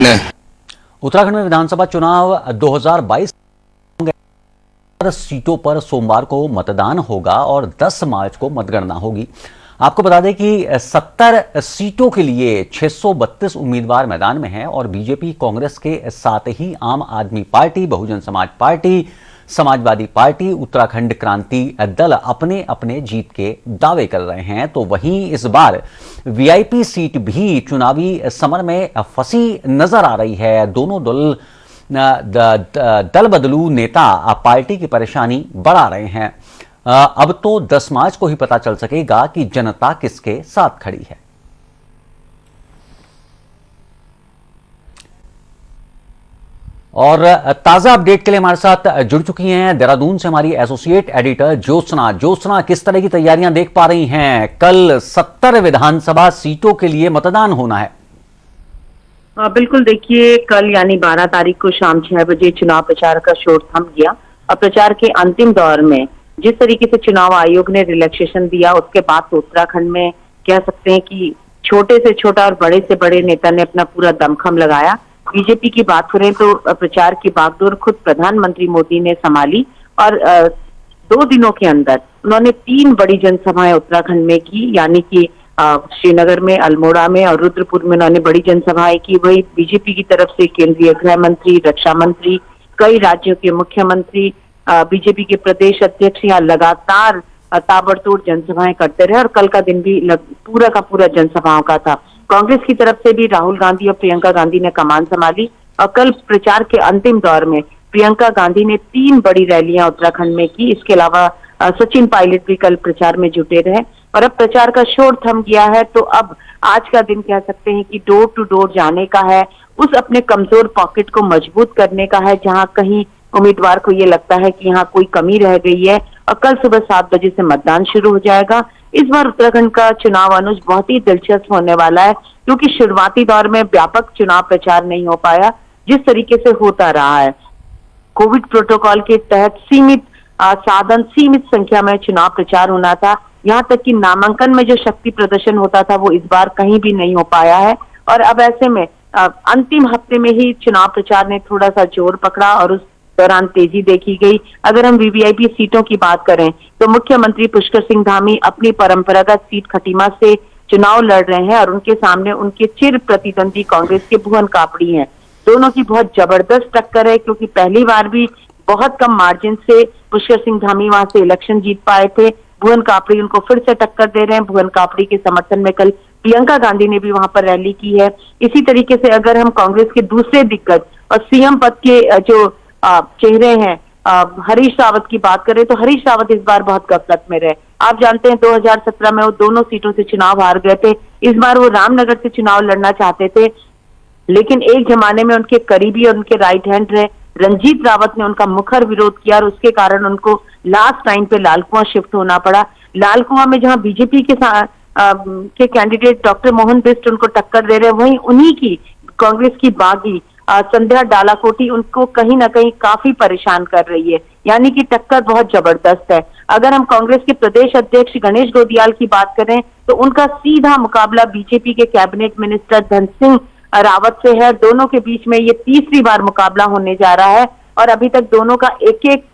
उत्तराखंड में विधानसभा चुनाव 2022 सीटों पर सोमवार को मतदान होगा और 10 मार्च को मतगणना होगी। आपको बता दें कि 70 सीटों के लिए 632 उम्मीदवार मैदान में हैं और बीजेपी, कांग्रेस के साथ ही आम आदमी party, Bahujan Samaj party, Samajwadi party, Uttarakhand Kranti Dal अपने अपने जीत के दावे कर रहे हैं। तो वहीं इस बार वीआईपी सीट भी चुनावी समर में फंसी नजर आ रही है। दोनों दल बदलू नेता पार्टी की परेशानी बढ़ा रहे हैं। अब तो 10 मार्च को ही पता चल सकेगा कि जनता किसके साथ खड़ी है। और ताजा अपडेट के लिए हमारे साथ जुड़ चुकी हैं देहरादून से हमारी एसोसिएट एडिटर ज्योत्सना। किस तरह की तैयारियां देख पा रही हैं? कल 70 विधानसभा सीटों के लिए मतदान होना है। बिल्कुल, देखिए कल यानी 12 तारीख को शाम 6 बजे चुनाव प्रचार का शोर थम गया और प्रचार के अंतिम दौर में जिस तरीके से चुनाव आयोग ने रिलैक्सेशन दिया, उसके बाद तो उत्तराखंड में कह सकते हैं कि छोटे से छोटा और बड़े से बड़े नेता ने अपना पूरा दमखम लगाया। बीजेपी की बात करें तो प्रचार की बागडोर खुद प्रधानमंत्री मोदी ने संभाली और 2 दिनों के अंदर उन्होंने 3 बड़ी जनसभाएं उत्तराखंड में की, यानी कि श्रीनगर में, अल्मोड़ा में और रुद्रपुर में उन्होंने बड़ी जनसभाएं की। वही बीजेपी की तरफ से केंद्रीय गृह मंत्री, रक्षा मंत्री, कई राज्यों के मुख्यमंत्री, बीजेपी के प्रदेश अध्यक्ष यहाँ लगातार ताबड़तोड़ जनसभाएं करते रहे और कल का दिन भी पूरा का पूरा जनसभाओं का था। कांग्रेस की तरफ से भी राहुल गांधी और प्रियंका गांधी ने कमान संभाली और कल प्रचार के अंतिम दौर में प्रियंका गांधी ने 3 बड़ी रैलियां उत्तराखंड में की। इसके अलावा सचिन पायलट भी कल प्रचार में जुटे रहे और अब प्रचार का शोर थम गया है। तो अब आज का दिन कह सकते हैं कि डोर टू डोर जाने का है, उस अपने कमजोर पॉकेट को मजबूत करने का है जहां कहीं उम्मीदवार को ये लगता है कि यहाँ कोई कमी रह गई है। और कल सुबह 7 बजे से मतदान शुरू हो जाएगा। इस बार उत्तराखंड का चुनाव अनुज बहुत ही दिलचस्प होने वाला है, क्योंकि शुरुआती दौर में व्यापक चुनाव प्रचार नहीं हो पाया जिस तरीके से होता रहा है। कोविड प्रोटोकॉल के तहत सीमित साधन, सीमित संख्या में चुनाव प्रचार होना था। यहाँ तक कि नामांकन में जो शक्ति प्रदर्शन होता था वो इस बार कहीं भी नहीं हो पाया है। और अब ऐसे में अंतिम हफ्ते में ही चुनाव प्रचार ने थोड़ा सा जोर पकड़ा और उस दौरान तेजी देखी गई। अगर हम वीवीआईपी सीटों की बात करें तो मुख्यमंत्री पुष्कर सिंह धामी अपनी परंपरागत सीट खटीमा से चुनाव लड़ रहे हैं और उनके सामने उनके चिर प्रतिद्वंदी कांग्रेस के भुवन कापड़ी हैं। दोनों की बहुत जबरदस्त टक्कर है, क्योंकि पहली बार भी बहुत कम मार्जिन से पुष्कर सिंह धामी वहां से इलेक्शन जीत पाए थे। भुवन कापड़ी उनको फिर से टक्कर दे रहे हैं। भुवन कापड़ी के समर्थन में कल प्रियंका गांधी ने भी वहां पर रैली की है। इसी तरीके से अगर हम कांग्रेस के दूसरे दिग्गज और सीएम पद के जो चेहरे हैं, हरीश रावत की बात करें तो हरीश रावत इस बार बहुत गफलत में रहे। आप जानते हैं 2017 में वो दोनों सीटों से चुनाव हार गए थे। इस बार वो रामनगर से चुनाव लड़ना चाहते थे, लेकिन एक जमाने में उनके करीबी और उनके राइट हैंड रहे रंजीत रावत ने उनका मुखर विरोध किया और उसके कारण उनको लास्ट टाइम पे लालकुआं शिफ्ट होना पड़ा। लालकुआं में जहां बीजेपी के कैंडिडेट डॉक्टर मोहन बिष्ट उनको टक्कर दे रहे हैं, वहीं उन्हीं की कांग्रेस की बागी संध्या डालाकोटी उनको कहीं ना कहीं काफी परेशान कर रही है। यानी कि टक्कर बहुत जबरदस्त है। अगर हम कांग्रेस के प्रदेश अध्यक्ष गणेश गोदियाल की बात करें तो उनका सीधा मुकाबला बीजेपी के कैबिनेट मिनिस्टर धन सिंह रावत से है। दोनों के बीच में ये तीसरी बार मुकाबला होने जा रहा है और अभी तक दोनों का एक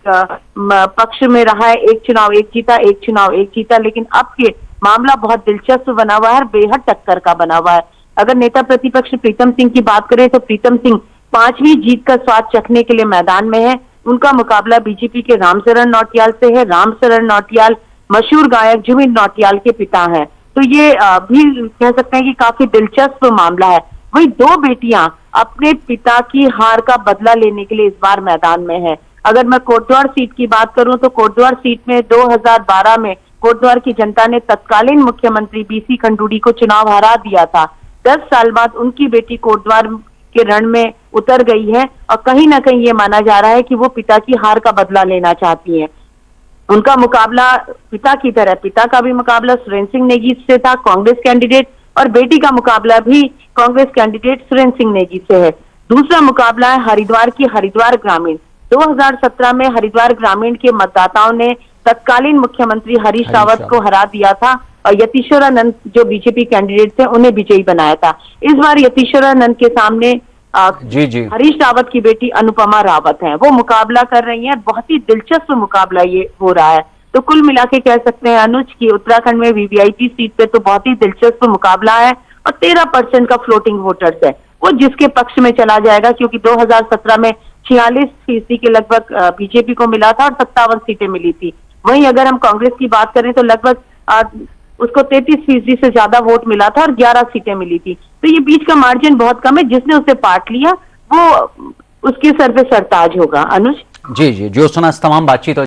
पक्ष में रहा है। एक चुनाव एक जीता, एक चुनाव एक जीता, लेकिन अब के मामला बहुत दिलचस्प बना हुआ है, बेहद टक्कर का बना हुआ है। अगर नेता प्रतिपक्ष प्रीतम सिंह की बात करें तो प्रीतम सिंह 5वीं जीत का स्वाद चखने के लिए मैदान में है। उनका मुकाबला बीजेपी के रामचरण नौटियाल से है। रामचरण नौटियाल मशहूर गायक जुबिन नौटियाल के पिता हैं। तो ये भी कह सकते हैं कि काफी दिलचस्प मामला है। वही 2 बेटियां अपने पिता की हार का बदला लेने के लिए इस बार मैदान में है। अगर मैं कोटद्वार सीट की बात करूं तो कोटद्वार सीट में 2012 में कोटद्वार की जनता ने तत्कालीन मुख्यमंत्री बीसी खंडूड़ी को चुनाव हरा दिया था। 10 साल बाद उनकी बेटी कोटद्वार के रण में उतर गई है और कहीं ना कहीं ये माना जा रहा है कि वो पिता की हार का बदला लेना चाहती हैं। उनका मुकाबला पिता की तरह, पिता का भी मुकाबला सुरेंद्र सिंह नेगी से था, कांग्रेस कैंडिडेट, और बेटी का मुकाबला भी कांग्रेस कैंडिडेट सुरेंद्र सिंह नेगी से है। दूसरा मुकाबला है हरिद्वार की हरिद्वार ग्रामीण। 2017 में हरिद्वार ग्रामीण के मतदाताओं ने तत्कालीन मुख्यमंत्री हरीश रावत को हरा दिया था और यतीश्वरानंद जो बीजेपी कैंडिडेट थे उन्हें विजयी बनाया था। इस बार यतीश्वरानंद के सामने जी जी। हरीश रावत की बेटी अनुपमा रावत हैं, वो मुकाबला कर रही हैं। बहुत ही दिलचस्प मुकाबला ये हो रहा है। तो कुल मिला के कह सकते हैं अनुज की उत्तराखंड में वीवीआईपी सीट पे तो बहुत ही दिलचस्प मुकाबला है और 13% का फ्लोटिंग वोटर्स है, वो जिसके पक्ष में चला जाएगा, क्योंकि 2017 में 46% के लगभग बीजेपी को मिला था और 57 सीटें मिली थी। वहीं अगर हम कांग्रेस की बात करें तो लगभग उसको 33% से ज्यादा वोट मिला था और 11 सीटें मिली थी। तो ये बीच का मार्जिन बहुत कम है, जिसने उसे पाट लिया वो उसके सर पे सरताज होगा। अनुज जी जी, जो सुना इस तमाम बातचीत